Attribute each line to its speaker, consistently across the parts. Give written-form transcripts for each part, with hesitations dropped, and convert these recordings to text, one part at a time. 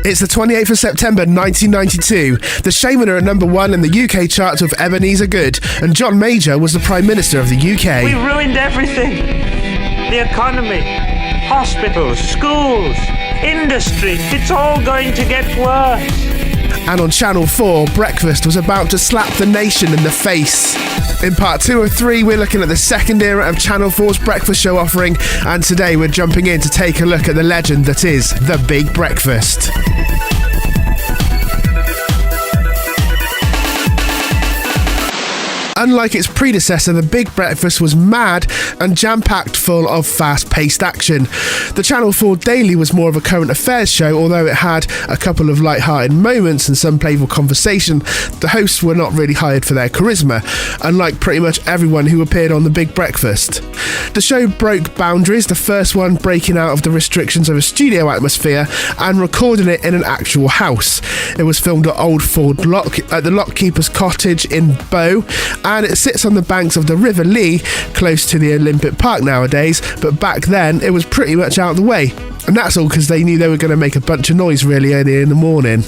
Speaker 1: It's the 28th of September 1992. The Shamen are at number 1 in the UK charts with Ebenezer Good, and John Major was the Prime Minister of the UK.
Speaker 2: We ruined everything. The economy, hospitals, schools, industry. It's all going to get worse.
Speaker 1: And on Channel 4, Breakfast was about to slap the nation in the face. In part 2 of 3, we're looking at the second era of Channel 4's breakfast show offering, and today we're jumping in to take a look at the legend that is The Big Breakfast. Unlike its predecessor, The Big Breakfast was mad and jam-packed full of fast-paced action. The Channel 4 Daily was more of a current affairs show, although it had a couple of light-hearted moments and some playful conversation. The hosts were not really hired for their charisma, unlike pretty much everyone who appeared on The Big Breakfast. The show broke boundaries, the first one breaking out of the restrictions of a studio atmosphere and recording it in an actual house. It was filmed at Old Ford Lock, at the Lockkeeper's Cottage in Bow, and it sits on the banks of the River Lee, close to the Olympic Park nowadays, but back then it was pretty much out of the way. And that's all because they knew they were going to make a bunch of noise really early in the morning.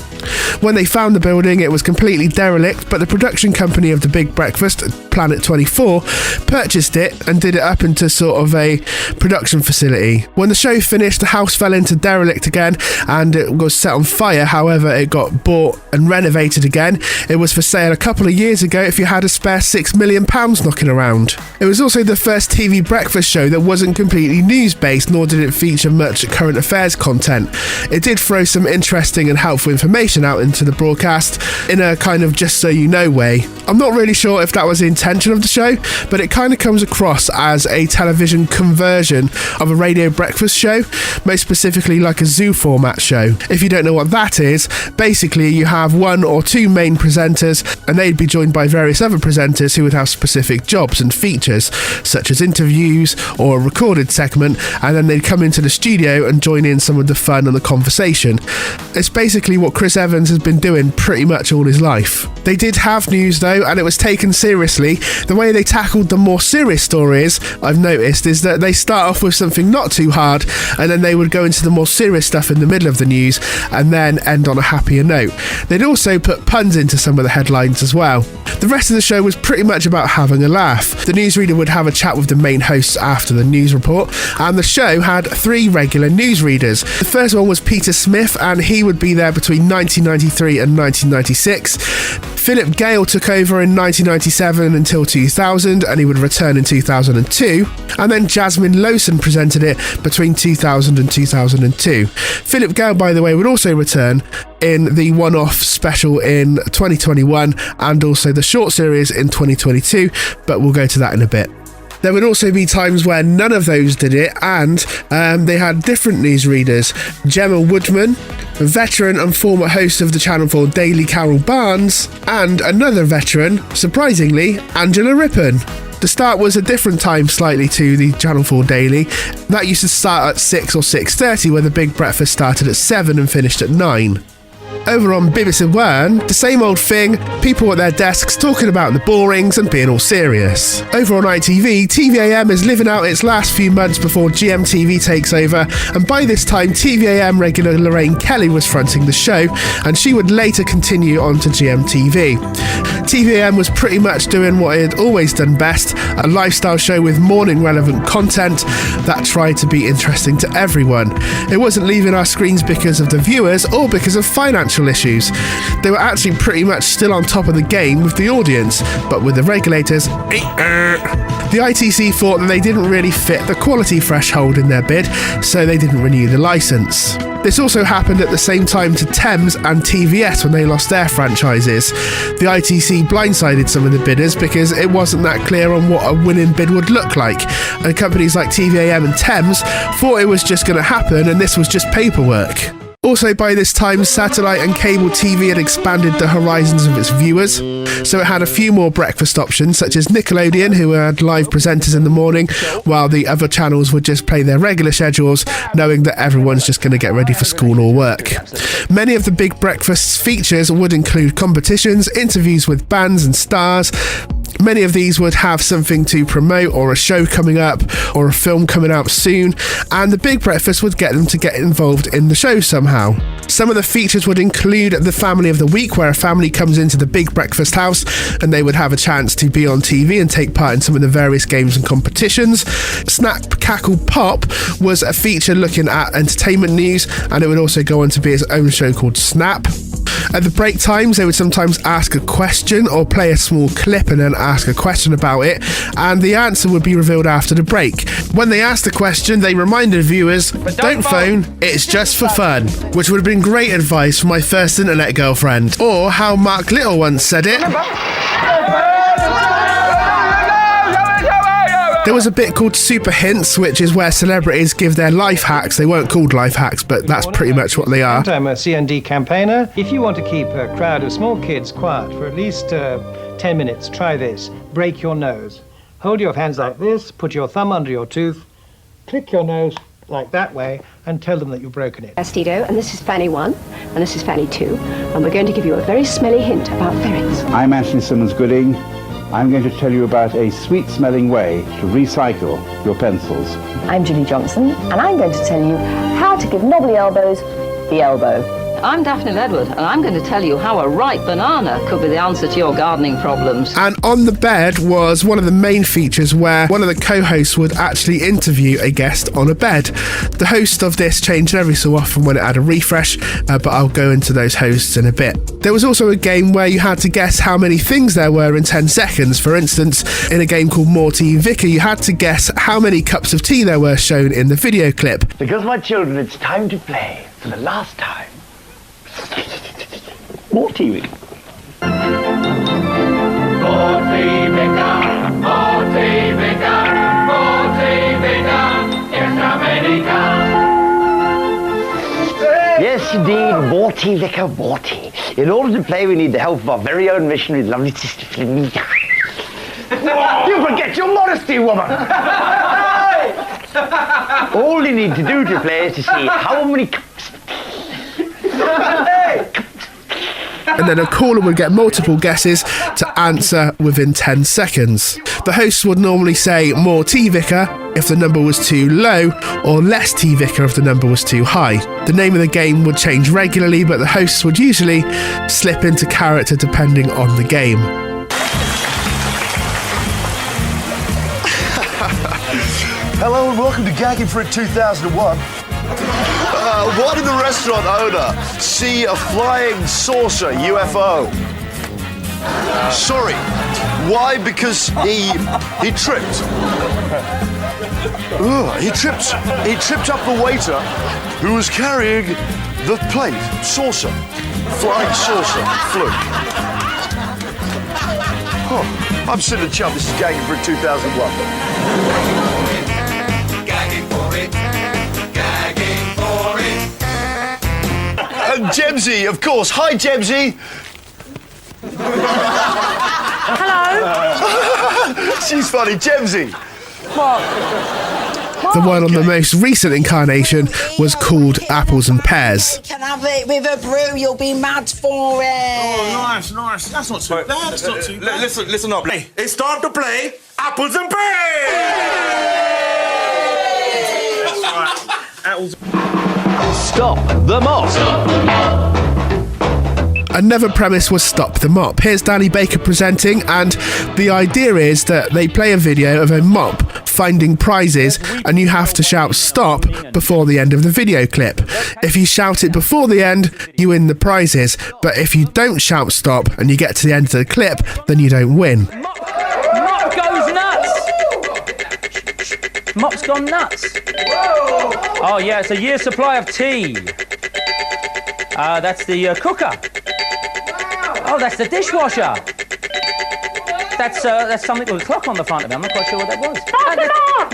Speaker 1: When they found the building, it was completely derelict, but the production company of The Big Breakfast, Planet 24, purchased it and did it up into sort of a production facility. When the show finished, the house fell into derelict again and it was set on fire. However, it got bought and renovated again. It was for sale a couple of years ago if you had a spare £6 million knocking around. It was also the first TV breakfast show that wasn't completely news-based, nor did it feature much current affairs content. It did throw some interesting and helpful information out into the broadcast in a kind of just so you know way. I'm not really sure if that was the intention of the show, but it kind of comes across as a television conversion of a radio breakfast show, most specifically like a zoo format show. If you don't know what that is, basically you have one or two main presenters and they'd be joined by various other presenters who would have specific jobs and features, such as interviews or a recorded segment, and then they'd come into the studio and join in some of the fun and the conversation. It's basically what Chris Evans has been doing pretty much all his life. They did have news though, and it was taken seriously. The way they tackled the more serious stories, I've noticed, is that they start off with something not too hard, and then they would go into the more serious stuff in the middle of the news, and then end on a happier note. They'd also put puns into some of the headlines as well. The rest of the show was pretty much about having a laugh. The newsreader would have a chat with the main hosts after the news report, and the show had 3 regular newsreaders. The first one was Peter Smith, and he would be there between 1993 and 1996. Philip Gale took over in 1997 until 2000, and he would return in 2002. And then Jasmine Lowson presented it between 2000 and 2002. Philip Gale, by the way, would also return in the one-off special in 2021 and also the short series in 2022, but we'll go to that in a bit. There would also be times where none of those did it, and they had different newsreaders. Gemma Woodman, a veteran and former host of the Channel 4 Daily, Carol Barnes, and another veteran, surprisingly, Angela Rippon. The start was a different time slightly to the Channel 4 Daily. That used to start at 6 or 6:30, where The Big Breakfast started at 7 and finished at 9. Over on BBC One, the same old thing, people at their desks talking about the borings and being all serious. Over on ITV, TVAM is living out its last few months before GMTV takes over, and by this time TVAM regular Lorraine Kelly was fronting the show, and she would later continue on to GMTV. TVAM was pretty much doing what it had always done best, a lifestyle show with morning relevant content that tried to be interesting to everyone. It wasn't leaving our screens because of the viewers or because of financial issues. They were actually pretty much still on top of the game with the audience, but with the regulators, the ITC thought that they didn't really fit the quality threshold in their bid, so they didn't renew the licence. This also happened at the same time to Thames and TVS when they lost their franchises. The ITC blindsided some of the bidders because it wasn't that clear on what a winning bid would look like, and companies like TVAM and Thames thought it was just going to happen and this was just paperwork. Also, by this time, satellite and cable TV had expanded the horizons of its viewers, so it had a few more breakfast options, such as Nickelodeon, who had live presenters in the morning, while the other channels would just play their regular schedules, knowing that everyone's just going to get ready for school or work. Many of the Big Breakfast's features would include competitions, interviews with bands and stars, Many of these would have something to promote, or a show coming up, or a film coming out soon, and the Big Breakfast would get them to get involved in the show somehow. Some of the features would include the Family of the Week, where a family comes into the Big Breakfast house and they would have a chance to be on TV and take part in some of the various games and competitions. Snap, Cackle, Pop was a feature looking at entertainment news, and it would also go on to be its own show called Snap. At the break times, they would sometimes ask a question or play a small clip and then ask a question about it, and the answer would be revealed after the break. When they asked the question, they reminded viewers, don't phone, it's just for fun, which would have been great advice for my first internet girlfriend. Or how Mark Little once said it. There was a bit called Super Hints, which is where celebrities give their life hacks. They weren't called life hacks, but that's pretty much what they are.
Speaker 3: I'm a CND campaigner. If you want to keep a crowd of small kids quiet for at least 10 minutes, try this. Break your nose. Hold your hands like this, put your thumb under your tooth, click your nose like that way, and tell them that you've broken it.
Speaker 4: Astido, and this is Fanny 1, and this is Fanny 2, and we're going to give you a very smelly hint about ferrets.
Speaker 5: I'm Anthony Simmons-Gooding. I'm going to tell you about a sweet-smelling way to recycle your pencils.
Speaker 6: I'm Julie Johnson, and I'm going to tell you how to give knobbly elbows the elbow.
Speaker 7: I'm Daphne Ledward, and I'm going to tell you how a ripe banana could be the answer to your gardening problems.
Speaker 1: And On the Bed was one of the main features where one of the co-hosts would actually interview a guest on a bed. The host of this changed every so often when it had a refresh, but I'll go into those hosts in a bit. There was also a game where you had to guess how many things there were in 10 seconds. For instance, in a game called More Tea Vicar, you had to guess how many cups of tea there were shown in the video clip.
Speaker 8: Because, my children, it's time to play for the last time. More TV. More TV, more TV, more TV, yes, America. Yes, indeed, more tea, vicar, more tea. In order to play, we need the help of our very own missionary, lovely sister Flamingo. You forget your modesty, woman. All you need to do to play is to see how many cups of tea.
Speaker 1: And then a caller would get multiple guesses to answer within 10 seconds. The host would normally say more tea vicar if the number was too low, or less tea vicar if the number was too high. The name of the game would change regularly, but the hosts would usually slip into character depending on the game.
Speaker 9: Hello and welcome to Gagging for It 2001. Why did the restaurant owner see a flying saucer UFO? Sorry. Why? Because he tripped. He tripped up the waiter who was carrying the plate. Saucer. Flying saucer. Flew. Oh, I'm Sid and Chum. This is Gagging for It 2001. Gagging for it. Gagging for it. And Jemsy, of course. Hi, Jemsy.
Speaker 10: Hello.
Speaker 9: She's funny. Jemsy.
Speaker 10: What?
Speaker 1: The one on the most recent incarnation was called Apples and Pears.
Speaker 10: Can have it with a brew, you'll be mad for it.
Speaker 11: Oh, nice. That's not too bad. That's not too bad. Listen up. It's time to play Apples and Pears! That's right. Apples.
Speaker 8: Stop the mop. Stop the mop.
Speaker 1: Another premise was Stop the Mop. Here's Danny Baker presenting, and the idea is that they play a video of a mop finding prizes, and you have to shout stop before the end of the video clip. If you shout it before the end, you win the prizes, but if you don't shout stop and you get to the end of the clip, then you don't win.
Speaker 12: Mop goes nuts! Mop's gone nuts. Oh yeah, it's a year's supply of tea. That's the cooker. Oh, that's the dishwasher. That's something with a clock on the front of it. I'm not quite sure what that was.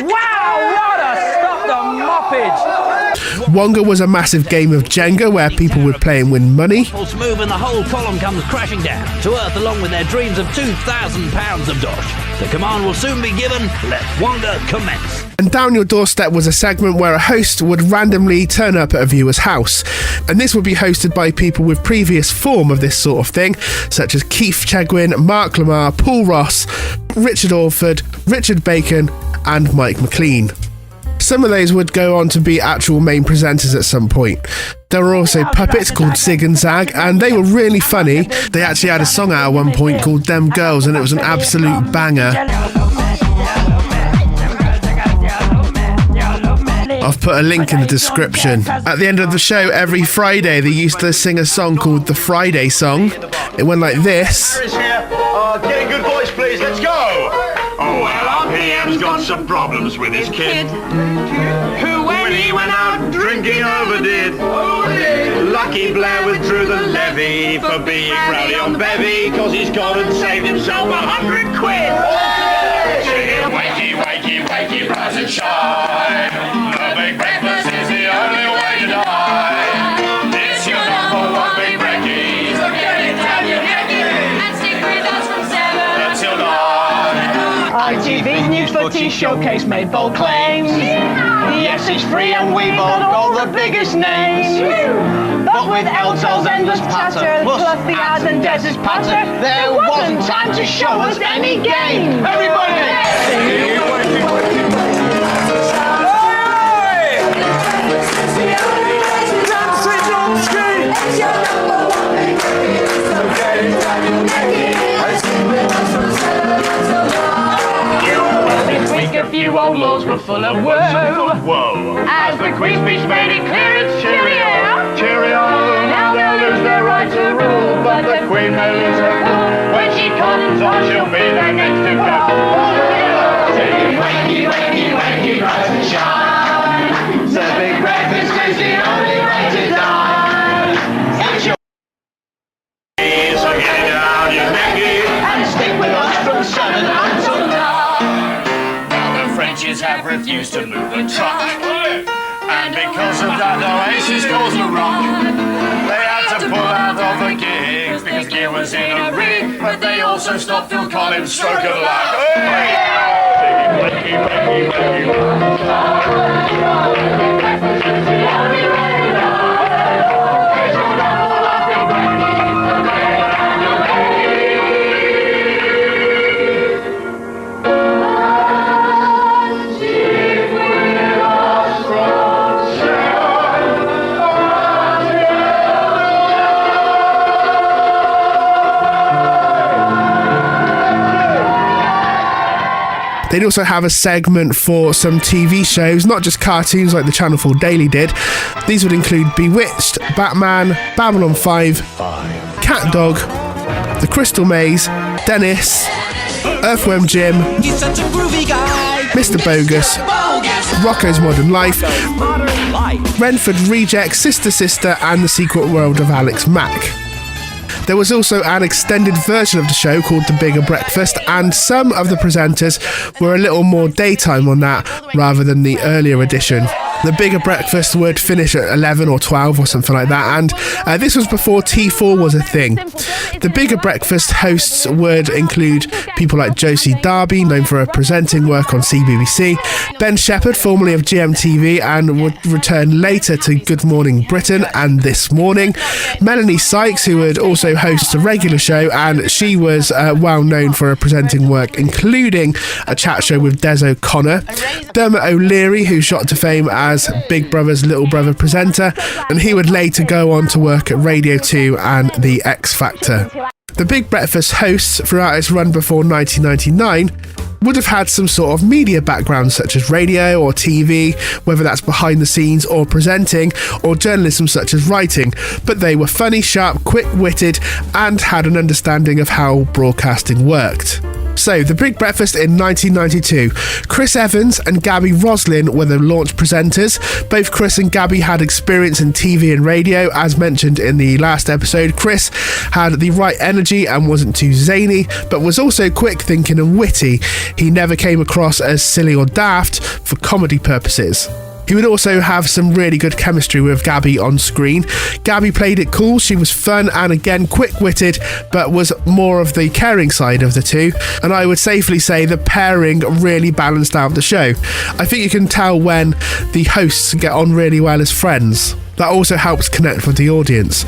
Speaker 12: Wow, what a stop the moppage!
Speaker 1: Wonga was a massive game of Jenga where people would play and win money.
Speaker 13: False move and the whole column comes crashing down to earth along with their dreams of 2,000 pounds of dosh. The command will soon be given. Let Wonga commence.
Speaker 1: And Down Your Doorstep was a segment where a host would randomly turn up at a viewer's house. And this would be hosted by people with previous form of this sort of thing, such as Keith Chegwin, Mark Lamar, Paul Ross, Richard Orford, Richard Bacon, and Mike McLean. Some of those would go on to be actual main presenters at some point. There were also puppets called Zig and Zag, and they were really funny. They actually had a song out at one point called Them Girls, and it was an absolute banger. I've put a link in the description. At the end of the show, every Friday, they used to sing a song called the Friday Song. It went like this.
Speaker 11: Get a good voice, please. Let's go. Oh, well, our PM's got some problems with his kid. Who, when he went out drinking, overdid. Lucky Blair withdrew the levy for being rowdy on bevy, cause he's gone and saved himself 100 quid. Singing wakey, wakey, wakey, rise and shine. The big breakfast is the only way to die. It's your number one big brekkie, so get it down your necky and stick with us from 7 until 9.
Speaker 14: ITV's new footy showcase made bold claims. Yes, it's free and we've all got the biggest names. But with Elto's endless patter, plus the ads and Des's patter, there wasn't time to show us any game. Everybody! A few old laws were full of woe. As the Queen's speech made it clear, it's cheerio. Cheerio. Now they'll lose their right to rule, but the Queen may lose her cool. When she comes on, she'll be the next to go. Singing wakey, wakey, wakey, rise and shine. The big breakfast is the only way to die. It's your so get it down your necky and stick with us from 7 until 9. Frenchies have refused to move the truck, and because of that Oasis caused a rock. They had to pull out of the gigs because gear was in a rig, but they also stopped Phil Collins' stroke of luck.
Speaker 1: They'd also have a segment for some TV shows, not just cartoons like the Channel 4 Daily did. These would include Bewitched, Batman, Babylon 5, Cat Dog, The Crystal Maze, Dennis, Earthworm Jim, Mr. Bogus, Rocko's Modern Life, Renford Reject, Sister Sister, and The Secret World of Alex Mack. There was also an extended version of the show called The Bigger Breakfast, and some of the presenters were a little more daytime on that rather than the earlier edition. The Bigger Breakfast would finish at 11 or 12 or something like that, and this was before T4 was a thing. The Bigger Breakfast hosts would include people like Josie Darby, known for her presenting work on CBBC, Ben Shepherd, formerly of GMTV, and would return later to Good Morning Britain and This Morning, Melanie Sykes, who would also host a regular show, and she was well known for her presenting work, including a chat show with Des O'Connor, Dermot O'Leary, who shot to fame as Big Brother's little brother presenter, and he would later go on to work at Radio 2 and The X Factor. The Big Breakfast hosts throughout its run before 1999 would have had some sort of media background, such as radio or TV, whether that's behind the scenes or presenting, or journalism such as writing, but they were funny, sharp, quick-witted, and had an understanding of how broadcasting worked. So, The Big Breakfast in 1992. Chris Evans and Gabby Roslin were the launch presenters. Both Chris and Gabby had experience in TV and radio. As mentioned in the last episode, Chris had the right energy and wasn't too zany, but was also quick thinking and witty. He never came across as silly or daft for comedy purposes. He would also have some really good chemistry with Gabby on screen. Gabby played it cool, she was fun and again quick-witted, but was more of the caring side of the two, and I would safely say the pairing really balanced out the show. I think you can tell when the hosts get on really well as friends. That also helps connect with the audience.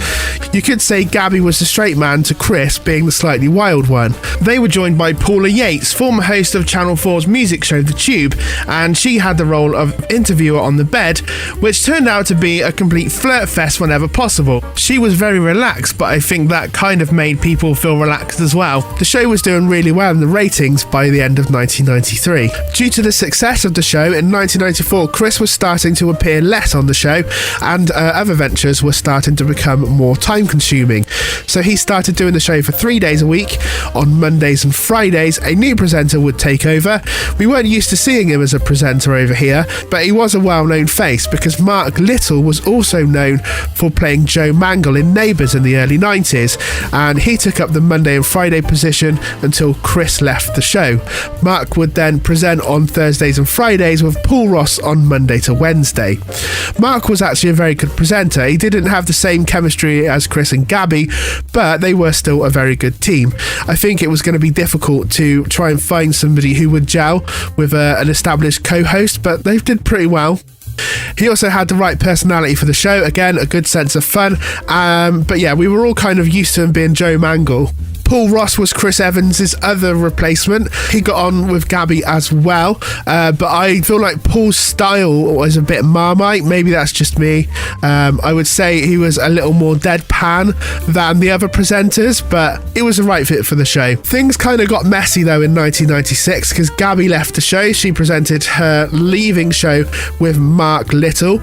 Speaker 1: You could say Gabby was the straight man to Chris being the slightly wild one. They were joined by Paula Yates, former host of Channel 4's music show The Tube, and she had the role of interviewer on The Bed, which turned out to be a complete flirt fest whenever possible. She was very relaxed, but I think that kind of made people feel relaxed as well. The show was doing really well in the ratings by the end of 1993. Due to the success of the show, in 1994 Chris was starting to appear less on the show, and other ventures were starting to become more time consuming. So he started doing the show for 3 days a week. On Mondays and Fridays, a new presenter would take over. We weren't used to seeing him as a presenter over here, but he was a well-known face because Mark Little was also known for playing Joe Mangle in Neighbours in the early 90s, and he took up the Monday and Friday position until Chris left the show. Mark would then present on Thursdays and Fridays with Paul Ross on Monday to Wednesday. Mark was actually a very good presenter. He didn't have the same chemistry as Chris and Gabby, but they were still a very good team. I think it was going to be difficult to try and find somebody who would gel with an established co-host, but they did pretty well. He also had the right personality for the show, again, a good sense of fun, but yeah, we were all kind of used to him being Joe Mangle. Paul Ross was Chris Evans' other replacement. He got on with Gabby as well, but I feel like Paul's style was a bit Marmite. Maybe that's just me. I would say he was a little more deadpan than the other presenters, but it was the right fit for the show. Things kind of got messy though in 1996 because Gabby left the show. She presented her leaving show with Mark Little.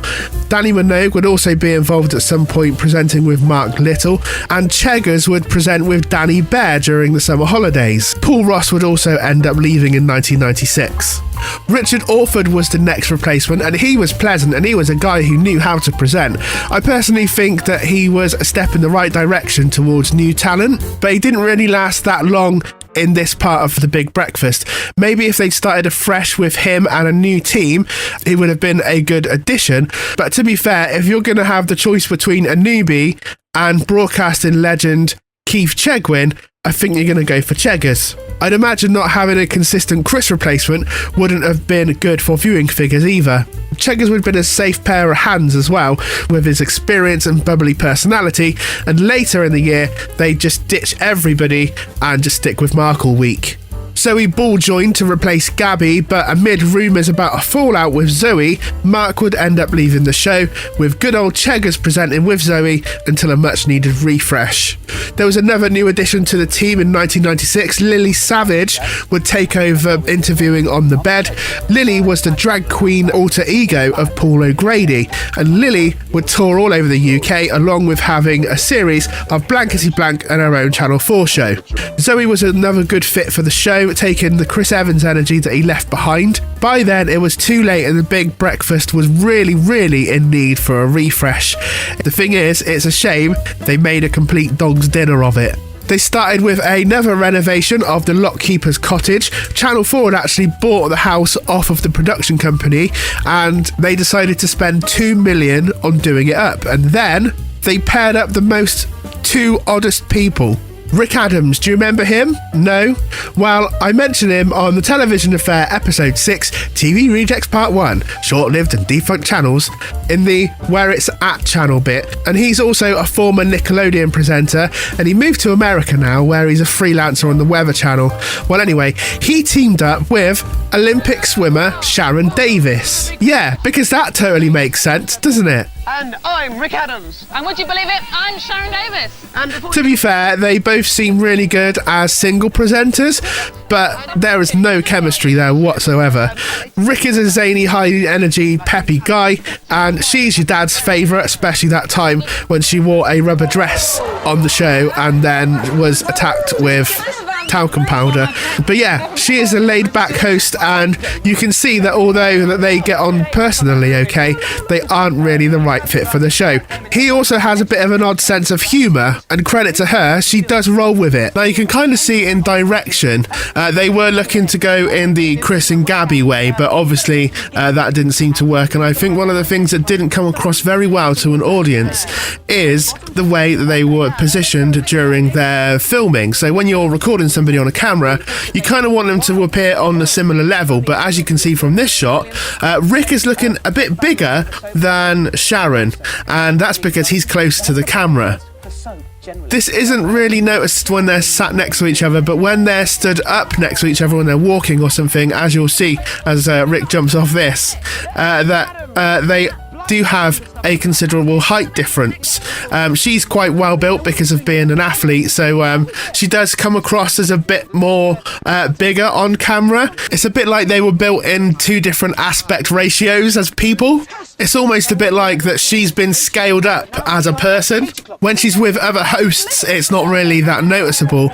Speaker 1: Danny Minogue would also be involved at some point presenting with Mark Little, and Cheggers would present with Danny Bear during the summer holidays. Paul Ross would also end up leaving in 1996. Richard Orford was the next replacement, and he was pleasant and he was a guy who knew how to present. I personally think that he was a step in the right direction towards new talent, but he didn't really last that long in this part of the Big Breakfast. Maybe if they'd started afresh with him and a new team, he would have been a good addition. But to be fair, if you're going to have the choice between a newbie and broadcasting legend Keith Chegwin, I think you're going to go for Cheggers. I'd imagine not having a consistent Chris replacement wouldn't have been good for viewing figures either. Cheggers would have been a safe pair of hands as well, with his experience and bubbly personality, and later in the year they'd just ditch everybody and just stick with Mark all week. Zoe Ball joined to replace Gabby, but amid rumours about a fallout with Zoe, Mark would end up leaving the show, with good old Cheggers presenting with Zoe until a much needed refresh. There was another new addition to the team in 1996. Lily Savage would take over interviewing on The Bed. Lily was the drag queen alter ego of Paul O'Grady, and Lily would tour all over the UK along with having a series of Blankety Blank and her own Channel 4 show. Zoe was another good fit for the show, taking the Chris Evans energy that he left behind. By then it was too late and the Big Breakfast was really in need for a refresh. The thing is, it's a shame they made a complete dog's dinner of it. They started with another renovation of the Lockkeeper's Cottage. Channel 4 had actually bought the house off of the production company, and they decided to spend $2 million on doing it up. And then they paired up the most two oddest people. Rick Adams, do you remember him? No? Well, I mentioned him on the Television Affair Episode 6, TV Rejects Part 1, Short-Lived and Defunct Channels, in the Where It's At channel bit, and he's also a former Nickelodeon presenter, and he moved to America now, where he's a freelancer on the Weather Channel. Well, anyway, he teamed up with Olympic swimmer Sharon Davis. Yeah, because that totally makes sense, doesn't it?
Speaker 15: And I'm Rick Adams.
Speaker 16: And would you believe it? I'm Sharon Davis.
Speaker 15: And
Speaker 1: to be fair, they both seem really good as single presenters, but there is no chemistry there whatsoever. Rick is a zany, high energy, peppy guy, and she's your dad's favourite, especially that time when she wore a rubber dress on the show and then was attacked with talcum powder. But yeah, she is a laid-back host, and you can see that although that they get on personally okay, they aren't really the right fit for the show. He also has a bit of an odd sense of humour, and credit to her, she does roll with it. Now you can kind of see in direction, they were looking to go in the Chris and Gabby way, but obviously that didn't seem to work. And I think one of the things that didn't come across very well to an audience is the way that they were positioned during their filming. So when you're recording somebody on a camera, you kind of want them to appear on a similar level, but as you can see from this shot, Rick is looking a bit bigger than Sharon, and that's because he's close to the camera. This isn't really noticed when they're sat next to each other, but when they're stood up next to each other when they're walking or something, as you'll see as Rick jumps off this, that they do have a considerable height difference. She's quite well built because of being an athlete, so she does come across as a bit more bigger on camera. It's a bit like they were built in two different aspect ratios as people. It's almost a bit like that she's been scaled up as a person. When she's with other hosts, it's not really that noticeable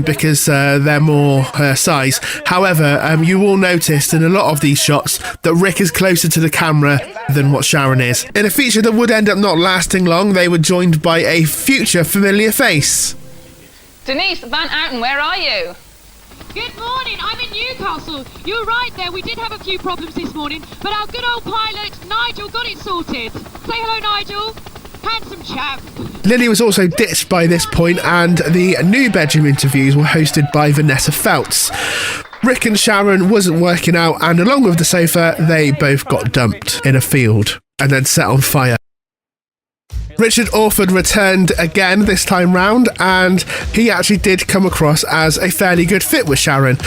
Speaker 1: because they're more her size. However, you will notice in a lot of these shots that Rick is closer to the camera than what Sharon is. In a feature that would end up not lasting long, they were joined by a future familiar face.
Speaker 16: Denise Van Outen, where are you?
Speaker 17: Good morning, I'm in Newcastle. You're right there, we did have a few problems this morning, but our good old pilot, Nigel, got it sorted. Say hello, Nigel. Handsome chap.
Speaker 1: Lily was also ditched by this point, and the new bedroom interviews were hosted by Vanessa Feltz. Rick and Sharon wasn't working out, and along with the sofa, they both got dumped in a field and then set on fire. Richard Orford returned again this time round, and he actually did come across as a fairly good fit with Sharon.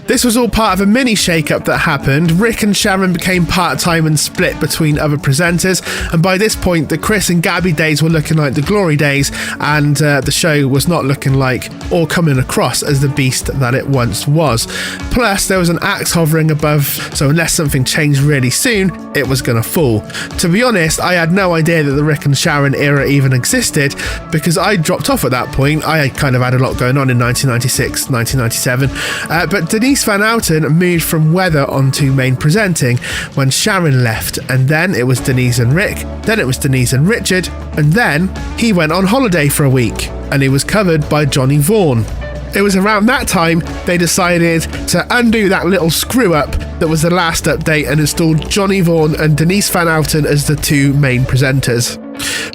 Speaker 1: This was all part of a mini shake-up that happened. Rick and Sharon became part-time and split between other presenters, and by this point the Chris and Gabby days were looking like the glory days, and the show was not looking like or coming across as the beast that it once was. Plus there was an axe hovering above, so unless something changed really soon, it was going to fall. To be honest, I had no idea that the Rick and Sharon era even existed, because I dropped off at that point. I kind of had a lot going on in 1996, 1997, but Denise Van Outen moved from weather onto main presenting when Sharon left, and then it was Denise and Rick, then it was Denise and Richard, and then he went on holiday for a week, and he was covered by Johnny Vaughan. It was around that time they decided to undo that little screw up that was the last update and installed Johnny Vaughan and Denise Van Outen as the two main presenters.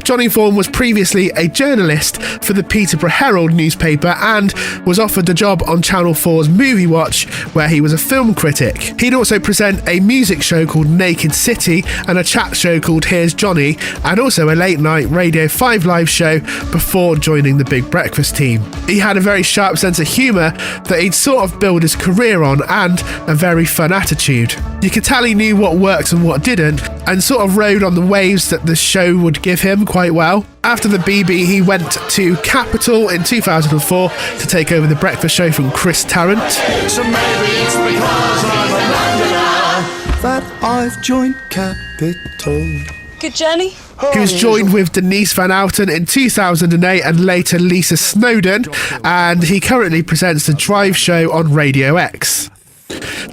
Speaker 1: Johnny Vaughan was previously a journalist for the Peterborough Herald newspaper and was offered the job on Channel 4's Movie Watch, where he was a film critic. He'd also present a music show called Naked City and a chat show called Here's Johnny, and also a late-night Radio 5 live show before joining the Big Breakfast team. He had a very sharp sense of humour that he'd sort of built his career on, and a very fun attitude. You could tell he knew what worked and what didn't, and sort of rode on the waves that the show would give him quite well. After the BB, he went to Capital in 2004 to take over the breakfast show from Chris Tarrant.
Speaker 14: So maybe it's because I'm a Londoner that I've joined Capital.
Speaker 10: Good journey.
Speaker 1: He was joined with Denise Van Outen in 2008 and later Lisa Snowdon, and he currently presents the Drive show on Radio X.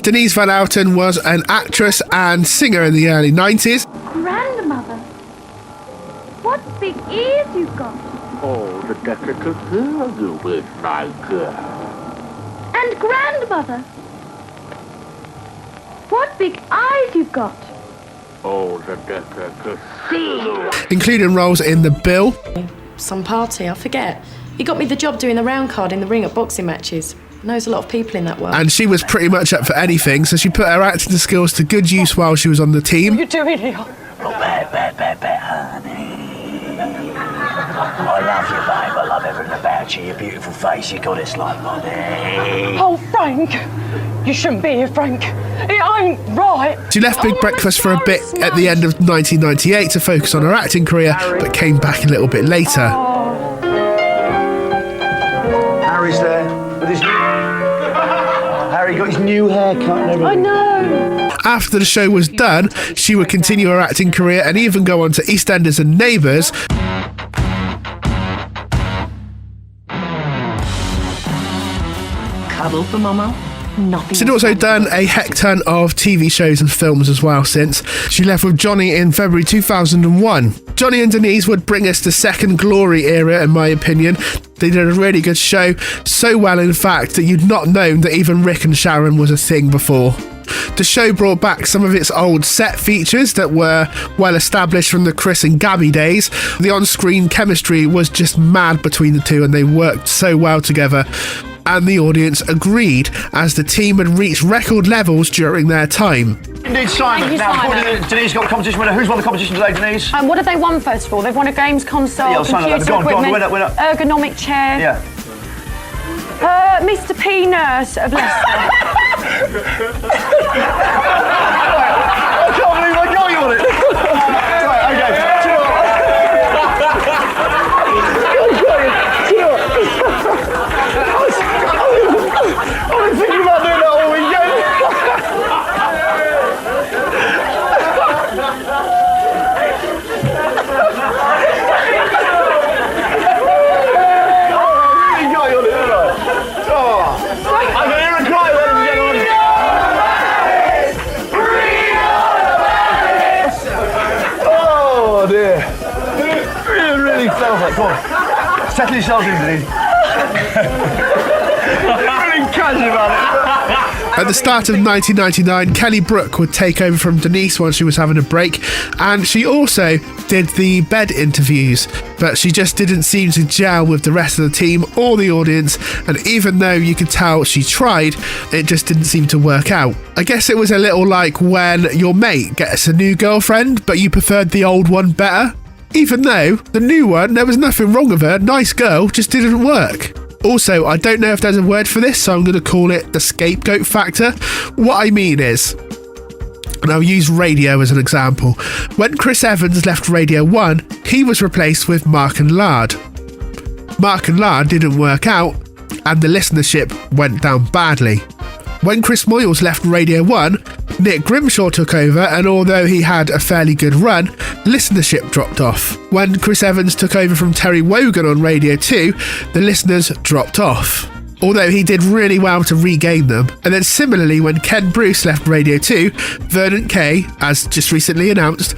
Speaker 1: Denise Van Outen was an actress and singer in the early 90s.
Speaker 18: Grandmother, what big ears you've got.
Speaker 19: Oh, the decorative hairdo with my girl.
Speaker 18: And grandmother, what big eyes you've got.
Speaker 19: Oh, the decorative silhouette.
Speaker 1: Including roles in The Bill.
Speaker 20: Some party, I forget. He got me the job doing the round card in the ring at boxing matches. Knows a lot of people in that world.
Speaker 1: And she was pretty much up for anything, so she put her acting skills to good use while she was on the team.
Speaker 10: What are you doing here?
Speaker 8: Oh, honey. I love you, babe. I love everything about you. Your beautiful face, you got it like money.
Speaker 10: Oh, Frank. You shouldn't be here, Frank. It ain't right.
Speaker 1: She left Big Breakfast for a bit at the end of 1998 to focus on her acting career, but came back a little bit later.
Speaker 8: Harry's there with his new... Harry got his new haircut and everything.
Speaker 10: I know.
Speaker 1: After the show was done, she would continue her acting career and even go on to EastEnders and Neighbours.
Speaker 20: trouble for Mama? Nothing.
Speaker 1: She'd also done a heck ton of TV shows and films as well since. She left with Johnny in February 2001. Johnny and Denise would bring us the second glory era, in my opinion. They did a really good show, so well in fact that you'd not known that even Rick and Sharon was a thing before. The show brought back some of its old set features that were well established from the Chris and Gabby days. The on-screen chemistry was just mad between the two and they worked so well together. And the audience agreed, as the team had reached record levels during their time.
Speaker 9: Indeed, Simon.
Speaker 10: Thank you,
Speaker 9: Now,
Speaker 10: Simon.
Speaker 9: Denise got the competition winner. Who's won the competition today, Denise?
Speaker 10: What have they won, first of all? They've won a games console,
Speaker 9: Yeah, I'll sign
Speaker 10: computer
Speaker 9: that. Go on,
Speaker 10: equipment,
Speaker 9: winner.
Speaker 10: ergonomic chair.
Speaker 9: Yeah.
Speaker 10: Mr. P. Nurse of Leicester.
Speaker 9: I can't believe I got you on it. Right, okay. I've been thinking about doing that all weekend. I'm going to hear a cry, ladies and gentlemen. Oh dear. It really sounds like, come on. Settle yourselves in, Denise. Really casual about it.
Speaker 1: At the start of 1999, Kelly Brook would take over from Denise while she was having a break, and she also did the bed interviews, but she just didn't seem to gel with the rest of the team or the audience, and even though you could tell she tried, it just didn't seem to work out. I guess it was a little like when your mate gets a new girlfriend, but you preferred the old one better. Even though the new one, there was nothing wrong with her, nice girl, just didn't work. Also, I don't know if there's a word for this, so I'm going to call it the scapegoat factor. What I mean is, and I'll use radio as an example. When Chris Evans left Radio 1, he was replaced with Mark and Lard. Mark and Lard didn't work out, and the listenership went down badly. When Chris Moyles left Radio 1, Nick Grimshaw took over, and although he had a fairly good run, listenership dropped off. When Chris Evans took over from Terry Wogan on Radio 2, the listeners dropped off, although he did really well to regain them. And then similarly, when Ken Bruce left Radio 2, Vernon Kay, as just recently announced,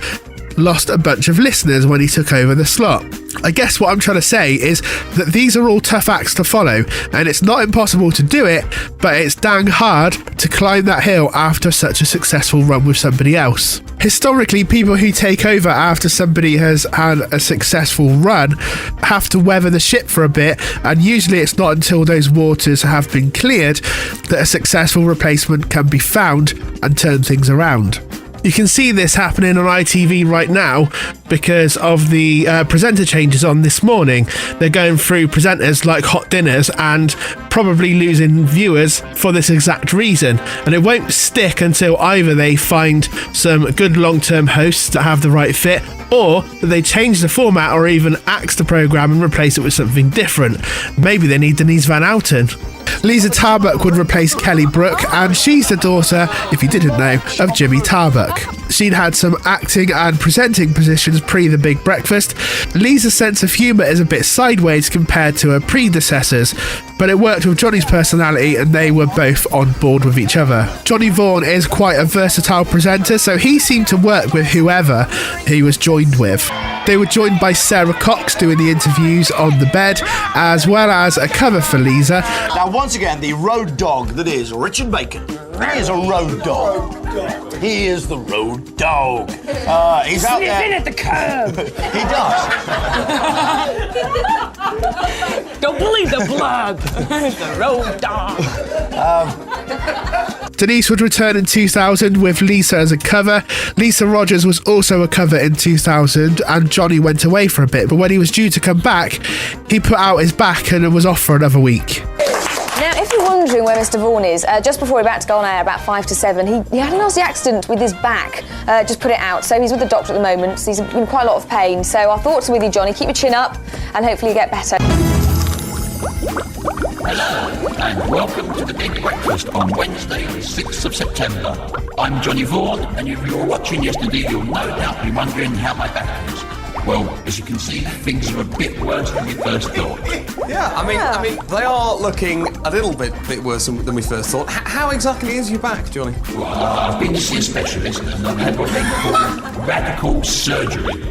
Speaker 1: lost a bunch of listeners when he took over the slot. I guess what I'm trying to say is that these are all tough acts to follow, and it's not impossible to do it, but it's dang hard to climb that hill after such a successful run with somebody else. Historically, people who take over after somebody has had a successful run have to weather the ship for a bit, and usually it's not until those waters have been cleared that a successful replacement can be found and turn things around. You can see this happening on ITV right now because of the presenter changes on this morning. They're going through presenters like hot dinners and probably losing viewers for this exact reason. And it won't stick until either they find some good long-term hosts that have the right fit, or that they change the format or even axe the programme and replace it with something different. Maybe they need Denise Van Outen. Lisa Tarbuck would replace Kelly Brook, and she's the daughter, if you didn't know, of Jimmy Tarbuck. She'd had some acting and presenting positions pre The Big Breakfast. Lisa's sense of humour is a bit sideways compared to her predecessors, but it worked with Johnny's personality and they were both on board with each other. Johnny Vaughan is quite a versatile presenter, so he seemed to work with whoever he was joined with. They were joined by Sarah Cox doing the interviews on the bed, as well as a cover for Lisa.
Speaker 9: Now, once again, the road dog that is Richard Bacon. He is a road dog. He is the road dog. He's out there.
Speaker 10: Sniffing at the curb.
Speaker 9: He does.
Speaker 10: Don't believe the blurb. The road dog.
Speaker 1: Denise would return in 2000 with Lisa as a cover. Lisa Rogers was also a cover in 2000, and Johnny went away for a bit, but when he was due to come back, he put out his back and was off for another week.
Speaker 6: Now, if you're wondering where Mr. Vaughan is, just before we're about to go on air, about 5 to 7, he had a nasty accident with his back. Just put it out. So he's with the doctor at the moment. So he's in quite a lot of pain. So our thoughts are with you, Johnny. Keep your chin up and hopefully you get better.
Speaker 21: Hello, and welcome to The Big Breakfast on Wednesday, the 6th of September. I'm Johnny Vaughan, and if you were watching yesterday, you'll no doubt be wondering how my back is. Well, as you can see, things are a bit worse than we first thought.
Speaker 2: Yeah, I mean, they are looking a little bit worse than we first thought. How exactly is your back, Johnny?
Speaker 21: Well, I've been to see a specialist and I've had what they call radical surgery.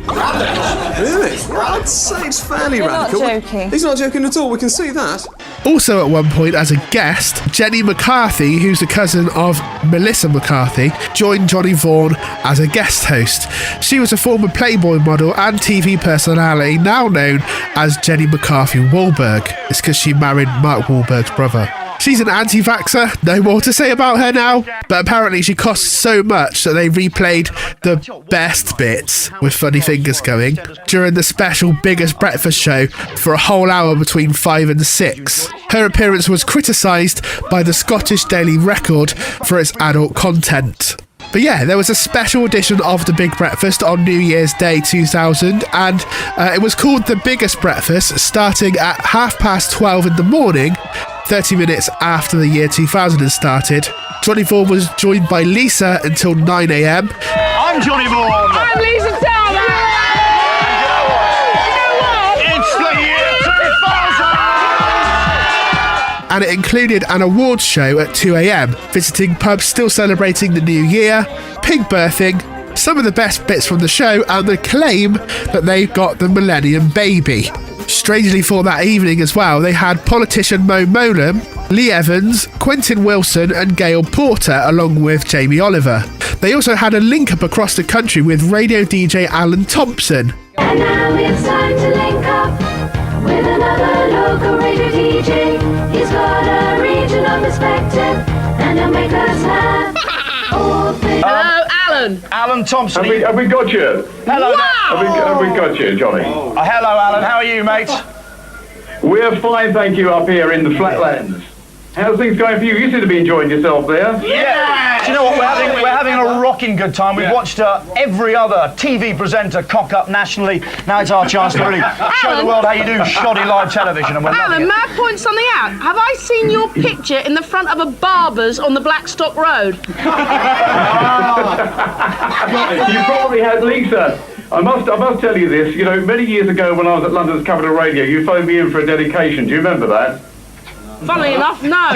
Speaker 2: Really? I'd say it's fairly radical.
Speaker 6: Not joking.
Speaker 2: He's not joking at all, we can see that.
Speaker 1: Also at one point as a guest, Jenny McCarthy, who's a cousin of Melissa McCarthy, joined Johnny Vaughan as a guest host. She was a former Playboy model and TV personality now known as Jenny McCarthy Wahlberg. It's because she married Mark Wahlberg's brother. She's an anti-vaxxer, no more to say about her now, but apparently she costs so much that they replayed the best bits with Funny Fingers going during the special Biggest Breakfast show for a whole hour between 5 and 6. Her appearance was criticised by the Scottish Daily Record for its adult content. But yeah, there was a special edition of The Big Breakfast on New Year's Day 2000, and it was called The Biggest Breakfast, starting at 12:30 in the morning, 30 minutes after the year 2000 had started. Johnny Vaughan was joined by Lisa until 9 a.m.
Speaker 11: I'm Johnny Vaughan.
Speaker 14: I'm Lisa Towner.
Speaker 11: It's the year 2000.
Speaker 1: And it included an awards show at 2 a.m, visiting pubs still celebrating the new year, pig birthing, some of the best bits from the show, and the claim that they got the Millennium Baby. Strangely for that evening as well, they had politician Mo Mowlam, Lee Evans, Quentin Wilson and Gail Porter along with Jamie Oliver. They also had a link up across the country with radio DJ Alan Thompson.
Speaker 14: And now it's time to link up with another local radio DJ. He's got a regional perspective and he'll make us laugh.
Speaker 10: Hello, Alan.
Speaker 11: Alan Thompson.
Speaker 22: Have we got you?
Speaker 11: Hello.
Speaker 22: Have we got you, Johnny?
Speaker 11: Hello, Alan. How are you, mate?
Speaker 22: We're fine, thank you, up here in the flatlands. How's things going for you? You seem to be enjoying yourself there.
Speaker 11: Yeah. Do you know what? We're having a rocking good time. We've watched every other TV presenter cock up nationally. Now it's our chance to really show the world how you do shoddy live television, and we're loving
Speaker 10: Alan,
Speaker 11: it.
Speaker 10: may I point something out? Have I seen your picture in the front of a barber's on the Blackstock Road?
Speaker 22: You probably had Lisa. I must tell you this. You know, many years ago when I was at London's Capital Radio, you phoned me in for a dedication. Do you remember that?
Speaker 10: Funnily enough, no.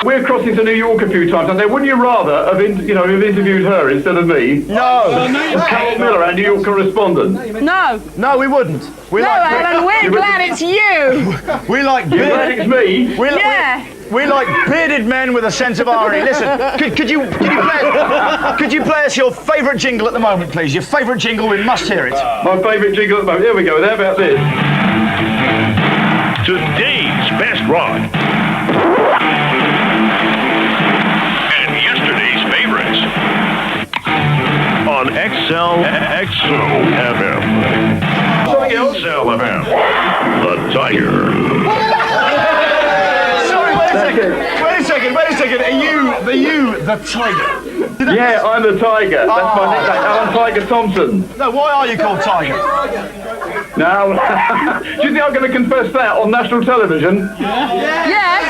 Speaker 22: We're crossing to New York a few times, and wouldn't you rather have interviewed her instead of me?
Speaker 11: No.
Speaker 22: Carol Miller, our New York correspondent.
Speaker 10: No.
Speaker 11: No, we wouldn't.
Speaker 10: Alan, we're glad it's you.
Speaker 11: We like
Speaker 22: You're glad it's me?
Speaker 11: We like bearded men with a sense of irony. Listen, could you play us your favourite jingle at the moment, please? Your favourite jingle, we must hear it.
Speaker 22: My favourite jingle at the moment. Here we go. How about this?
Speaker 11: Today's best rock.
Speaker 23: And yesterday's favorites. On XLFM. XLFM. The Tiger.
Speaker 11: Sorry, wait a second. Are you the Tiger?
Speaker 22: Yeah, I'm the Tiger. That's my nickname. Alan Tiger Thompson.
Speaker 11: No, why are you called Tiger?
Speaker 22: Now, do you think I'm going to confess that on national television?
Speaker 10: Yes.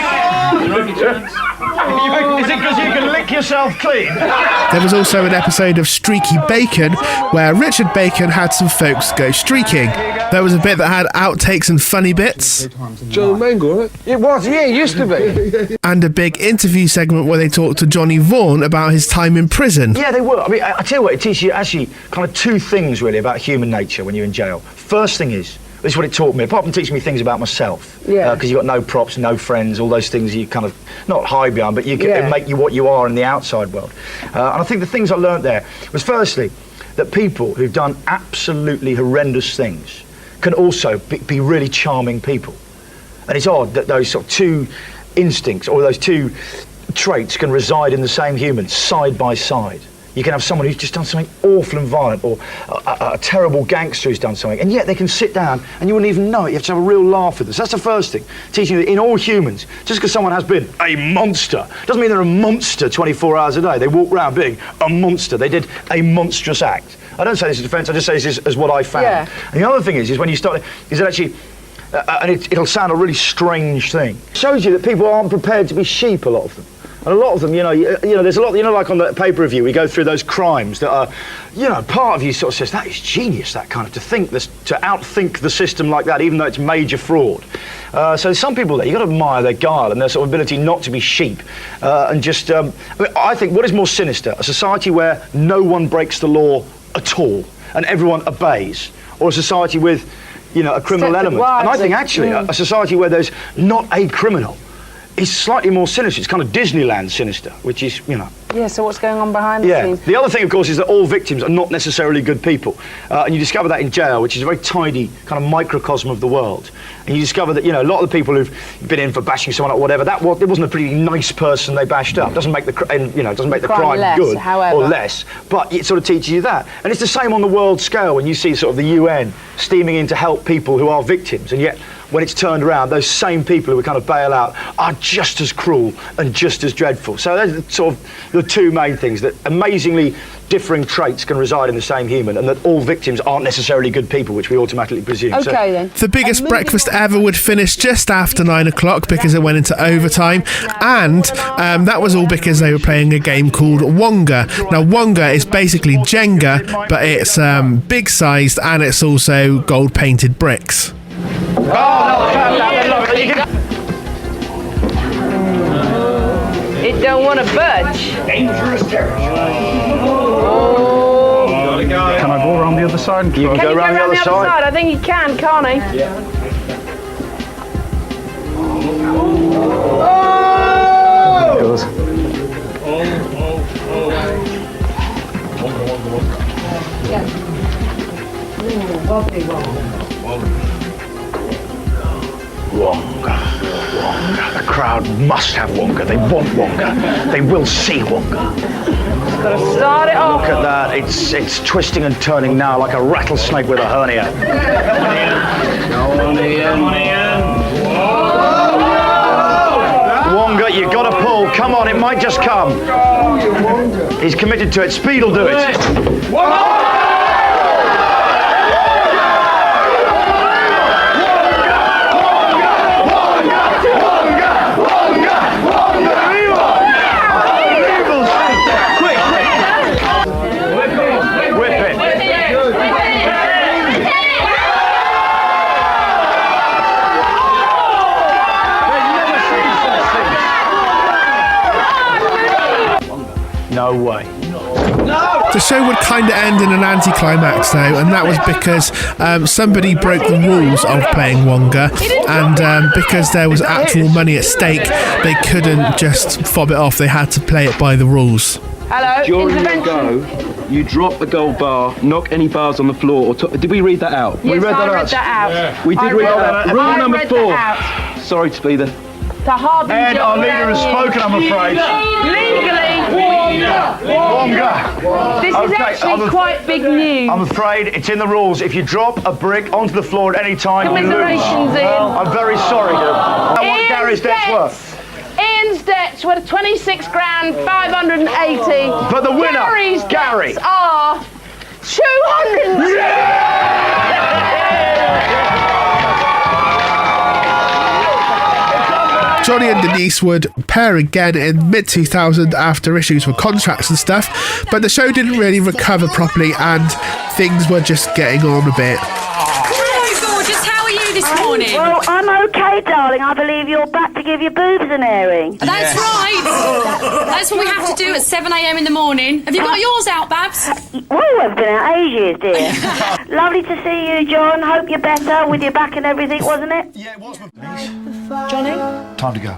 Speaker 11: Is it because you can lick yourself clean?
Speaker 1: There was also an episode of Streaky Bacon where Richard Bacon had some folks go streaking. There was a bit that had outtakes and funny bits.
Speaker 24: John Mangle, right? It was, yeah, it used to be.
Speaker 1: And a big interview segment where they talked to Johnny Vaughan about his time in prison.
Speaker 11: Yeah, they were. I mean, I tell you what, it teaches you actually kind of two things really about human nature when you're in jail. First thing is, this is what it taught me, apart from teaching me things about myself. Yeah. Because you've got no props, no friends, all those things you kind of, not hide behind, but you can make you what you are in the outside world. And I think the things I learnt there was firstly, that people who've done absolutely horrendous things can also be really charming people. And it's odd that those sort of two instincts, or those two traits can reside in the same human, side by side. You can have someone who's just done something awful and violent, or a terrible gangster who's done something, and yet they can sit down and you wouldn't even know it. You have to have a real laugh with us. That's the first thing. Teaching you that in all humans, just because someone has been a monster, doesn't mean they're a monster 24 hours a day. They walk around being a monster. They did a monstrous act. I don't say this as defence, I just say this as what I found. Yeah. And the other thing is when you start, is that actually, and it'll sound a really strange thing, it shows you that people aren't prepared to be sheep, a lot of them.
Speaker 3: And a lot of them, there's a lot, like on the pay-per-view, we go through those crimes that are, part of you sort of says, that is genius, that kind of, to outthink the system like that, even though it's major fraud. So some people there, you've got to admire their guile and their sort of ability not to be sheep. And just, I think, what is more sinister? A society where no one breaks the law at all and everyone obeys, or a society with, a criminal element? And I think actually a society where there's not a criminal is slightly more sinister. It's kind of Disneyland sinister, which is,
Speaker 10: Yeah, so what's going on behind the scenes?
Speaker 3: The other thing, of course, is that all victims are not necessarily good people. And you discover that in jail, which is a very tidy kind of microcosm of the world. And you discover that, a lot of the people who've been in for bashing someone up or whatever, it wasn't a pretty nice person they bashed up. Doesn't make the crime good or less, but it sort of teaches you that. And it's the same on the world scale when you see sort of the UN steaming in to help people who are victims, and yet when it's turned around, those same people who we kind of bail out are just as cruel and just as dreadful. So those are sort of the two main things, that amazingly differing traits can reside in the same human, and that all victims aren't necessarily good people, which we automatically presume.
Speaker 10: Okay, then.
Speaker 1: The biggest breakfast ever would finish just after 9 o'clock because it went into overtime, and that was all because they were playing a game called Wonga. Now, Wonga is basically Jenga, but it's big-sized and it's also gold-painted bricks.
Speaker 10: It don't want to budge.
Speaker 11: Dangerous territory.
Speaker 22: Can I go around the other side?
Speaker 3: You can go around the other side.
Speaker 10: I think he can, can't he?
Speaker 11: Yeah.
Speaker 22: There it goes.
Speaker 3: Wonga. The crowd must have Wonga. They want Wonga. They will see Wonga.
Speaker 10: Got to start it off.
Speaker 3: Look at that. It's twisting and turning now like a rattlesnake with a hernia. Wonga, you got to pull. Come on, it might just come. He's committed to it. Speed will do it. No way.
Speaker 1: The show would kind of end in an anticlimax though, and that was because somebody broke the rules of playing Wonga, and because there was actual money at stake, they couldn't just fob it off. They had to play it by the rules.
Speaker 10: Hello,
Speaker 4: during your go, you drop the gold bar, knock any bars on the floor, did we read that out?
Speaker 10: Yes,
Speaker 4: we read that
Speaker 10: I
Speaker 4: out.
Speaker 10: read that out.
Speaker 4: We did read that out. Rule number 4.
Speaker 10: That
Speaker 4: Sorry to be there.
Speaker 10: To harden
Speaker 3: Ed, our leader has spoken, I'm afraid.
Speaker 10: Legally.
Speaker 3: Wonga.
Speaker 10: This is actually quite big news.
Speaker 3: I'm afraid it's in the rules. If you drop a brick onto the floor at any time, you lose.
Speaker 10: Commiserations, Ian.
Speaker 3: I'm very sorry. I want Gary's debts worth.
Speaker 10: Ian's debts were 26,580.
Speaker 3: But the winner,
Speaker 10: Gary's
Speaker 3: Gary,
Speaker 10: debts are 200.
Speaker 1: Johnny and Denise would pair again in mid-2000 after issues with contracts and stuff, but the show didn't really recover properly and things were just getting on a bit.
Speaker 5: Hello, gorgeous. How are you this morning?
Speaker 18: Well, I'm okay, darling. I believe you're back to give your boobs an airing.
Speaker 5: That's right. That's what we have to do at 7 a.m. in the morning. Have you got yours out, Babs?
Speaker 18: Oh, I've been out ages, dear. Lovely to see you, John. Hope you're better with your back and everything, wasn't it?
Speaker 9: Yeah, it was.
Speaker 5: Johnny?
Speaker 9: Time to go.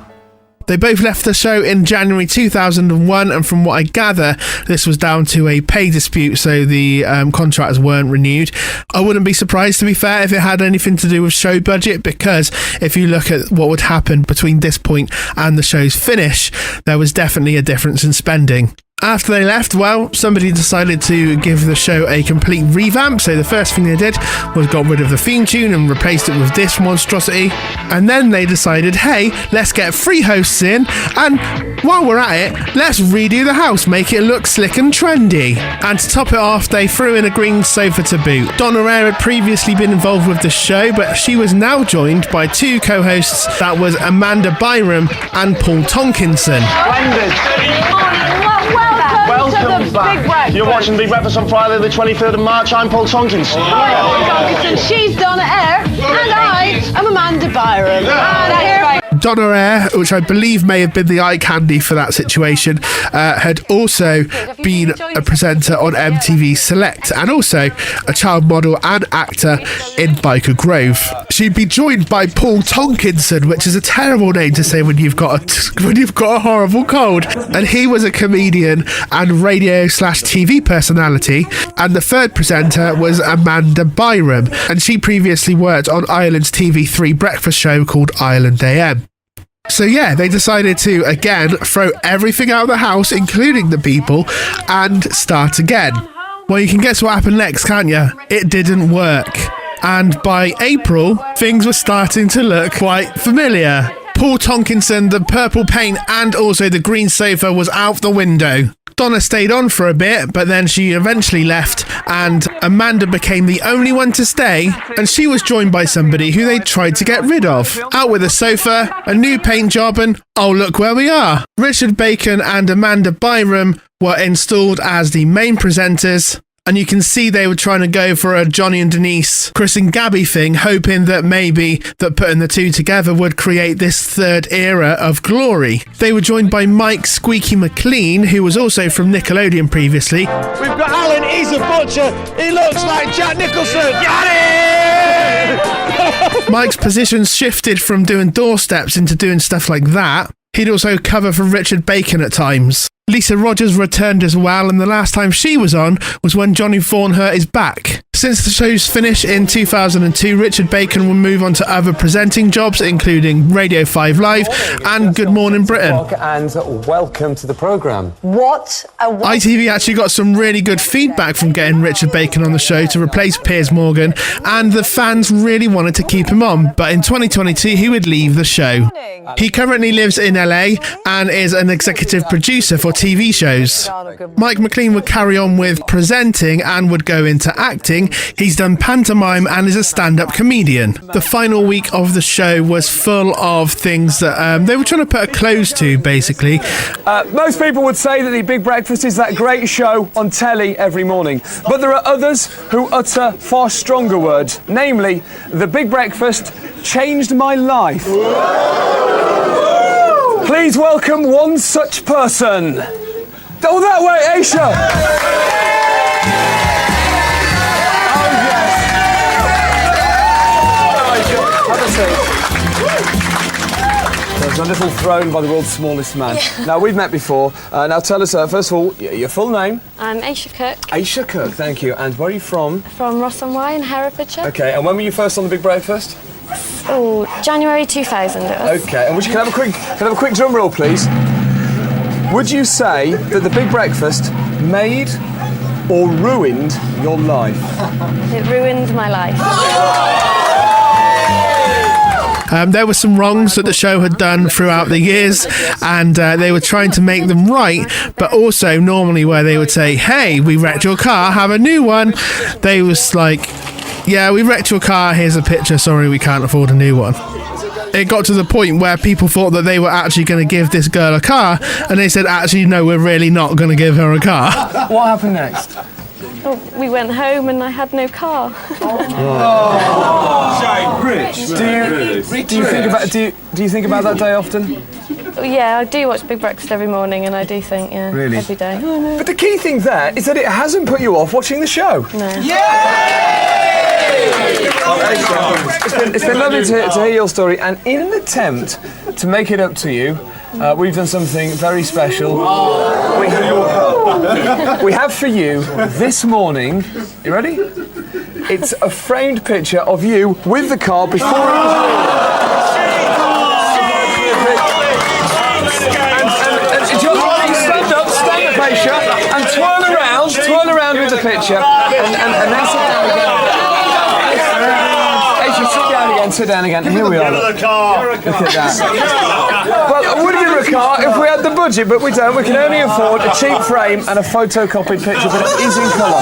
Speaker 1: They both left the show in January 2001, and from what I gather, this was down to a pay dispute, so the contracts weren't renewed. I wouldn't be surprised, to be fair, if it had anything to do with show budget, because if you look at what would happen between this point and the show's finish, there was definitely a difference in spending. After they left, well, somebody decided to give the show a complete revamp, so the first thing they did was got rid of the theme tune and replaced it with this monstrosity. And then they decided, hey, let's get 3 hosts in, and while we're at it, let's redo the house, make it look slick and trendy. And to top it off, they threw in a green sofa to boot. Donna Eyre had previously been involved with the show, but she was now joined by 2 co-hosts, that was Amanda Byram and Paul Tonkinson.
Speaker 3: Welcome back. You're watching Big Breakfast on Friday the 23rd of March. I'm Paul Tonkinson.
Speaker 10: She's Donna Eyre, and I am Amanda Byram. And here
Speaker 1: Donna Eyre, which I believe may have been the eye candy for that situation, had also been a presenter on MTV Select and also a child model and actor in Biker Grove. She'd be joined by Paul Tonkinson, which is a terrible name to say when you've got a horrible cold. And he was a comedian and radio/TV personality. And the third presenter was Amanda Byram, and she previously worked on Ireland's TV3 breakfast show called Ireland AM. So yeah, they decided to, again, throw everything out of the house, including the people, and start again. Well, you can guess what happened next, can't you? It didn't work. And by April, things were starting to look quite familiar. Paul Tonkinson, the purple paint, and also the green sofa was out the window. Donna stayed on for a bit, but then she eventually left, and Amanda became the only one to stay, and she was joined by somebody who they tried to get rid of. Out with a sofa, a new paint job, and oh, look where we are. Richard Bacon and Amanda Byram were installed as the main presenters, and you can see they were trying to go for a Johnny and Denise, Chris and Gabby thing, hoping that maybe that putting the two together would create this third era of glory. They were joined by Mike Squeaky McLean, who was also from Nickelodeon previously.
Speaker 14: We've got Alan, he's a butcher. He looks like Jack Nicholson. Got it!
Speaker 1: Mike's positions shifted from doing doorsteps into doing stuff like that. He'd also cover for Richard Bacon at times. Lisa Rogers returned as well, and the last time she was on was when Johnny Thornhurt is back. Since the show's finish in 2002, Richard Bacon will move on to other presenting jobs, including Radio 5 Live and Good Morning Britain.
Speaker 7: And welcome to the programme.
Speaker 6: What a
Speaker 1: ITV actually got some really good feedback from getting Richard Bacon on the show to replace Piers Morgan, and the fans really wanted to keep him on, but in 2022 he would leave the show. He currently lives in LA and is an executive producer for TV shows. Mike McLean would carry on with presenting and would go into acting. He's done pantomime and is a stand-up comedian. The final week of the show was full of things that they were trying to put a close to, basically.
Speaker 24: Most people would say that The Big Breakfast is that great show on telly every morning. But there are others who utter far stronger words. Namely, The Big Breakfast changed my life. Please welcome one such person. Oh, that way, Aisha! There's a little throne by the world's smallest man. Yeah. Now, we've met before. Now, tell us, first of all, your full name?
Speaker 12: I'm Aisha Cook.
Speaker 24: Aisha Cook, thank you. And where are you from?
Speaker 12: From Ross-on-Wye in Herefordshire.
Speaker 24: OK, and when were you first on The Big Breakfast?
Speaker 12: Oh, January 2000 it was.
Speaker 24: OK, and can I have a quick drum roll, please? Would you say that The Big Breakfast made or ruined your life?
Speaker 12: It ruined my life.
Speaker 1: There were some wrongs that the show had done throughout the years, and they were trying to make them right, but also normally where they would say, hey, we wrecked your car, have a new one, they was like, yeah, we wrecked your car, here's a picture, sorry, we can't afford a new one. It got to the point where people thought that they were actually going to give this girl a car, and they said, actually, no, we're really not going to give her a car.
Speaker 24: What happened next?
Speaker 12: Oh, we went home and I had no car.
Speaker 24: Do you think about that day often?
Speaker 12: Yeah, I do watch Big Breakfast every morning, and I do think, yeah,
Speaker 24: really?
Speaker 12: every day.
Speaker 24: But the key thing there is that it hasn't put you off watching the show.
Speaker 12: No.
Speaker 24: It's been lovely to hear your story, and in an attempt to make it up to you, we've done something very special. We have for you this morning. You ready? It's a framed picture of you with the car before it was Stand up, Aisha. twirl around with the picture, and then sit down again. Sit down again. Here we are. Look at that. Well, I would give her a car if we had the budget, but we don't. We can only afford a cheap frame and a photocopied picture, but it is in colour.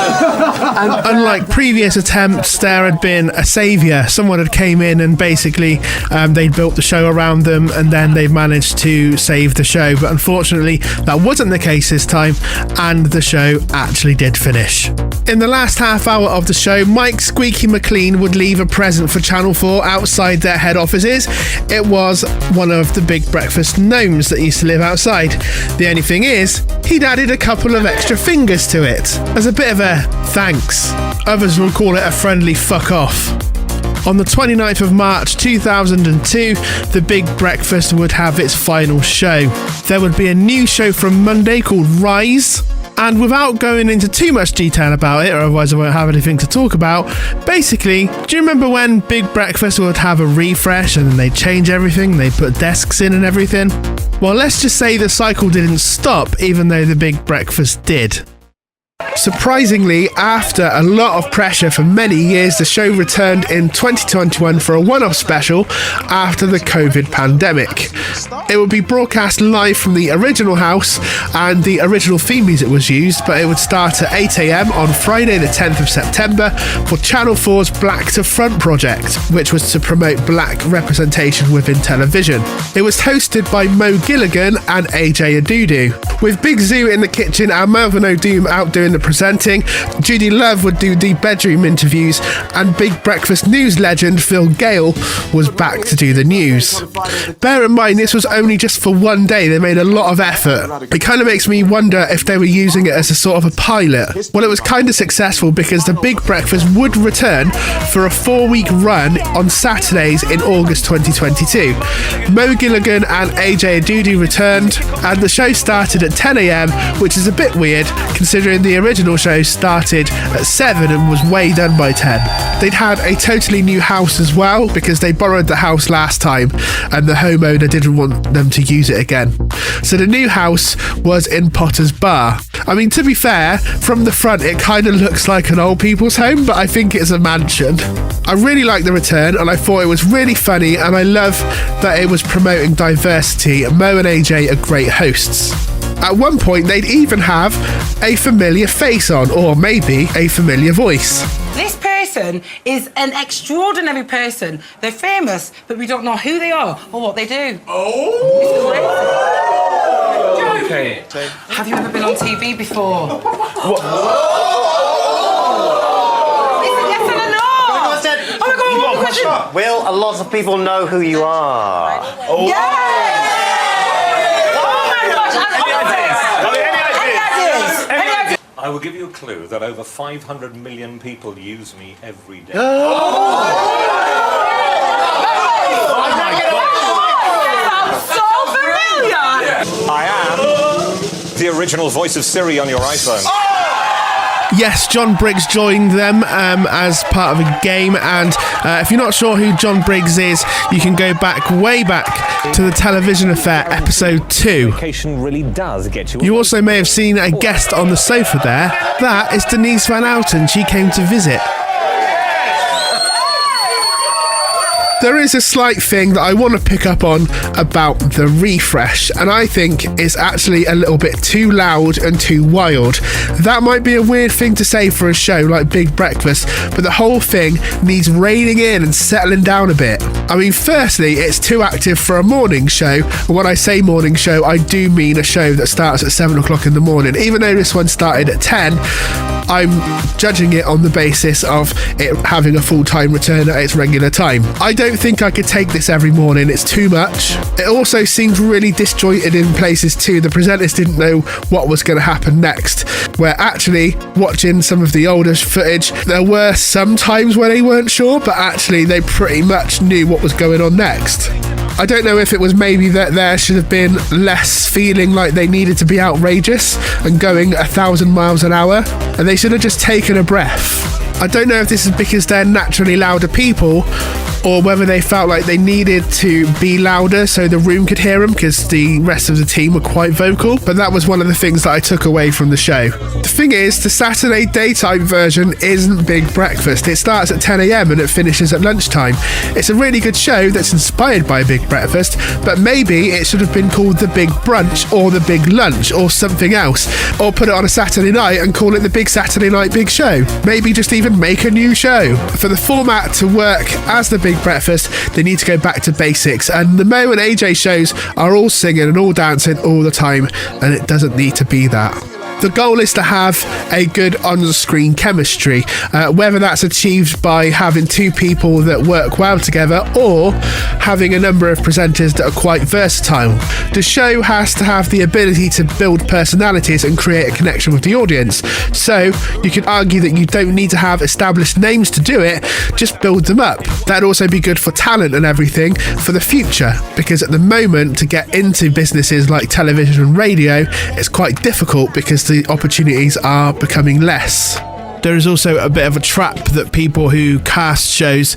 Speaker 1: And unlike previous attempts, there had been a saviour. Someone had came in and basically they'd built the show around them, and then they've managed to save the show. But unfortunately, that wasn't the case this time, and the show actually did finish. In the last half hour of the show, Mike Squeaky McLean would leave a present for Channel 4 outside their head offices. It was one of the Big Breakfast gnomes that used to live outside. The only thing is, he'd added a couple of extra fingers to it, as a bit of a thanks. Others will call it a friendly fuck off. On the 29th of March 2002, the Big Breakfast would have its final show. There would be a new show from Monday called Rise. And without going into too much detail about it, or otherwise I won't have anything to talk about, basically, do you remember when Big Breakfast would have a refresh and then they'd change everything, they'd put desks in and everything? Well, let's just say the cycle didn't stop, even though the Big Breakfast did. Surprisingly, after a lot of pressure for many years, the show returned in 2021 for a one-off special after the COVID pandemic. It would be broadcast live from the original house, and the original theme music was used, but it would start at 8 AM on Friday the 10th of September for Channel 4's Black to Front project, which was to promote black representation within television. It was hosted by Mo Gilligan and AJ Adudu. With Big Zoo in the kitchen and Melvin O'Doom out doing the presenting, Judy Love would do the bedroom interviews, and Big Breakfast news legend Phil Gale was back to do the news. Bear in mind, this was only just for one day. They made a lot of effort. It kind of makes me wonder if they were using it as a sort of a pilot. Well, it was kind of successful because the Big Breakfast would return for a 4-week run on Saturdays in August 2022. Mo Gilligan and AJ Adudu returned, and the show started at 10 AM, which is a bit weird considering the original show started at 7 and was way done by 10. They'd had a totally new house as well because they borrowed the house last time and the homeowner didn't want them to use it again. So the new house was in Potter's Bar. I mean, to be fair, from the front it kind of looks like an old people's home, but I think it's a mansion. I really liked the return and I thought it was really funny, and I love that it was promoting diversity. Mo and AJ are great hosts. At one point, they'd even have a familiar face on, or maybe a familiar voice.
Speaker 13: This person is an extraordinary person. They're famous, but we don't know who they are or what they do. Oh!
Speaker 24: Okay.
Speaker 13: Have you ever been on TV before?
Speaker 24: What?
Speaker 13: Yes and a no! Oh my God, one question!
Speaker 8: Will a lot of people know who you are?
Speaker 13: Oh. Yeah!
Speaker 15: I will give you a clue that over 500 million people use me every day.
Speaker 13: So familiar!
Speaker 15: I am the original voice of Siri on your iPhone.
Speaker 1: Yes, John Briggs joined them as part of a game, and if you're not sure who John Briggs is, you can go way back to the Television Affair episode 2.
Speaker 15: Really does get you.
Speaker 1: You also may have seen a guest on the sofa there. That is Denise Van Outen. She came to visit. There is a slight thing that I want to pick up on about the refresh, and I think it's actually a little bit too loud and too wild. That might be a weird thing to say for a show like Big Breakfast, but the whole thing needs reining in and settling down a bit. I mean, firstly, it's too active for a morning show, and when I say morning show, I do mean a show that starts at 7 o'clock in the morning. Even though this one started at 10, I'm judging it on the basis of it having a full-time return at its regular time. I don't think I could take this every morning, it's too much. It also seemed really disjointed in places too. The presenters didn't know what was going to happen next, where actually, watching some of the older footage, there were some times where they weren't sure, but actually they pretty much knew what was going on next. I don't know if it was maybe that there should have been less feeling like they needed to be outrageous and going 1,000 miles an hour, and they should have just taken a breath. I don't know if this is because they're naturally louder people, or whether they felt like they needed to be louder so the room could hear them because the rest of the team were quite vocal. But that was one of the things that I took away from the show. The thing is, the Saturday daytime version isn't Big Breakfast. It starts at 10 a.m. and it finishes at lunchtime. It's a really good show that's inspired by Big Breakfast, but maybe it should have been called The Big Brunch or The Big Lunch or something else, or put it on a Saturday night and call it The Big Saturday Night Big Show. Maybe just even make a new show. For the format to work as The Big Breakfast, they need to go back to basics, and the Mo and AJ shows are all singing and all dancing all the time, and it doesn't need to be that. The goal is to have a good on-screen chemistry, whether that's achieved by having two people that work well together or having a number of presenters that are quite versatile. The show has to have the ability to build personalities and create a connection with the audience. So you could argue that you don't need to have established names to do it, just build them up. That'd also be good for talent and everything for the future, because at the moment to get into businesses like television and radio, it's quite difficult because the opportunities are becoming less. There is also a bit of a trap that people who cast shows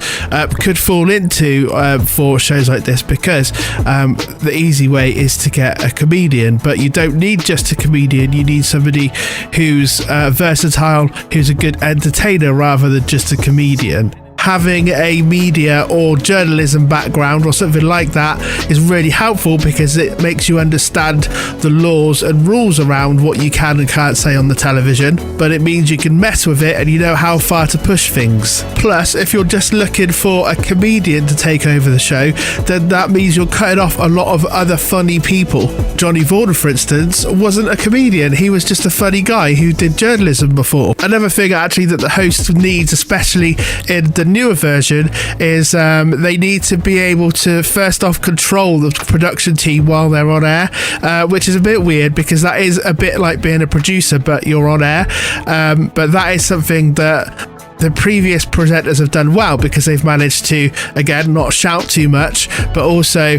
Speaker 1: could fall into for shows like this, because the easy way is to get a comedian, but you don't need just a comedian. You need somebody who's versatile, who's a good entertainer rather than just a comedian. Having a media or journalism background or something like that is really helpful because it makes you understand the laws and rules around what you can and can't say on the television, but it means you can mess with it and you know how far to push things. Plus, if you're just looking for a comedian to take over the show, then that means you're cutting off a lot of other funny people. Johnny Vaughan, for instance, wasn't a comedian. He was just a funny guy who did journalism before. Another thing actually that the host needs, especially in the newer version, is they need to be able to first off control the production team while they're on air, which is a bit weird because that is a bit like being a producer but you're on air, but that is something that the previous presenters have done well because they've managed to, again, not shout too much, but also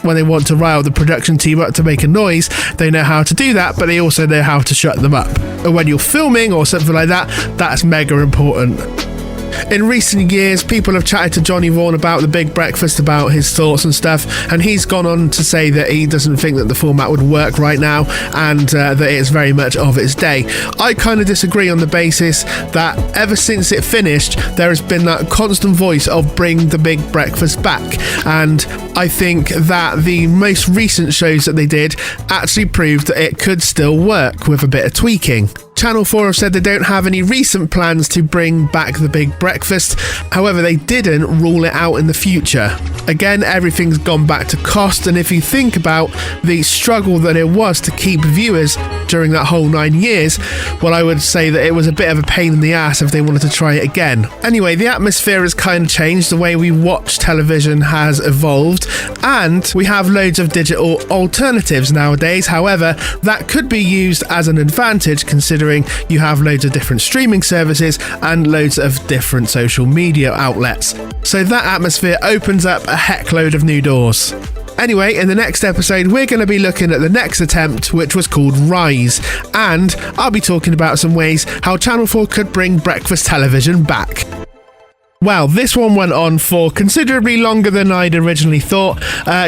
Speaker 1: when they want to rile the production team up to make a noise, they know how to do that, but they also know how to shut them up. And when you're filming or something like that, that's mega important. In recent years, people have chatted to Johnny Vaughan about The Big Breakfast, about his thoughts and stuff, and he's gone on to say that he doesn't think that the format would work right now and that it's very much of its day. I kind of disagree on the basis that ever since it finished, there has been that constant voice of bring The Big Breakfast back, and I think that the most recent shows that they did actually proved that it could still work with a bit of tweaking. Channel 4 have said they don't have any recent plans to bring back The Big Breakfast. However, they didn't rule it out in the future. Again, everything's gone back to cost, and if you think about the struggle that it was to keep viewers during that whole 9 years, well, I would say that it was a bit of a pain in the ass if they wanted to try it again. Anyway, the atmosphere has kind of changed. The way we watch television has evolved, and we have loads of digital alternatives nowadays. However, that could be used as an advantage considering you have loads of different streaming services and loads of different social media outlets. So that atmosphere opens up a heckload of new doors. Anyway, in the next episode, we're going to be looking at the next attempt, which was called Rise, and I'll be talking about some ways how Channel 4 could bring breakfast television back. Well, this one went on for considerably longer than I'd originally thought.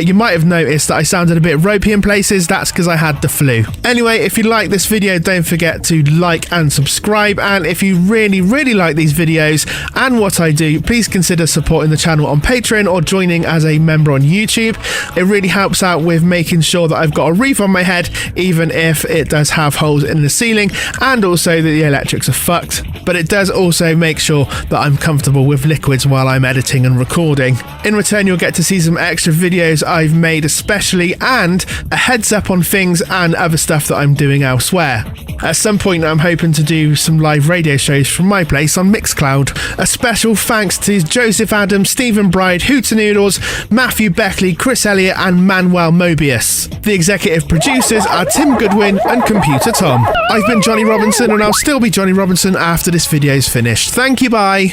Speaker 1: You might have noticed that I sounded a bit ropey in places. That's because I had the flu. Anyway, if you like this video, don't forget to like and subscribe. And if you really, really like these videos and what I do, please consider supporting the channel on Patreon or joining as a member on YouTube. It really helps out with making sure that I've got a roof on my head, even if it does have holes in the ceiling, and also that the electrics are fucked. But it does also make sure that I'm comfortable with liquids while I'm editing and recording. In return, you'll get to see some extra videos I've made especially, and a heads up on things and other stuff that I'm doing elsewhere. At some point, I'm hoping to do some live radio shows from my place on Mixcloud. A special thanks to Joseph Adams, Stephen Bride, Hooternoodles, Matthew Beckley, Chris Elliott and Manuel Mobius. The executive producers are Tim Goodwin and Computer Tom. I've been Johnny Robinson, and I'll still be Johnny Robinson after this video's finished. Thank you, bye.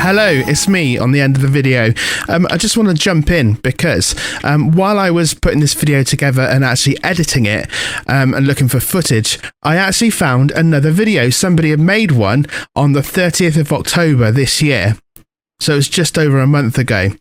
Speaker 1: Hello, it's me on the end of the video. I just want to jump in because while I was putting this video together and actually editing it and looking for footage, I actually found another video. Somebody had made one on the 30th of October this year. So it was just over a month ago,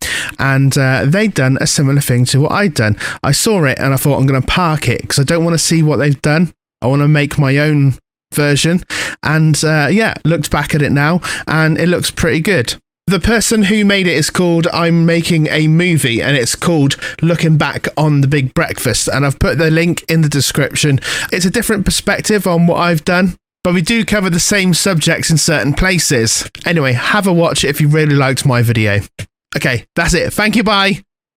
Speaker 1: and they'd done a similar thing to what I'd done. I saw it and I thought, I'm going to park it because I don't want to see what they've done. I want to make my own version, and yeah, looked back at it now and it looks pretty good. The person who made it is called I'm Making a Movie, and it's called Looking Back on the Big Breakfast, and I've put the link in the description. It's a different perspective on what I've done, but we do cover the same subjects in certain places. Anyway, have a watch if you really liked my video. Okay, that's it. Thank you, bye.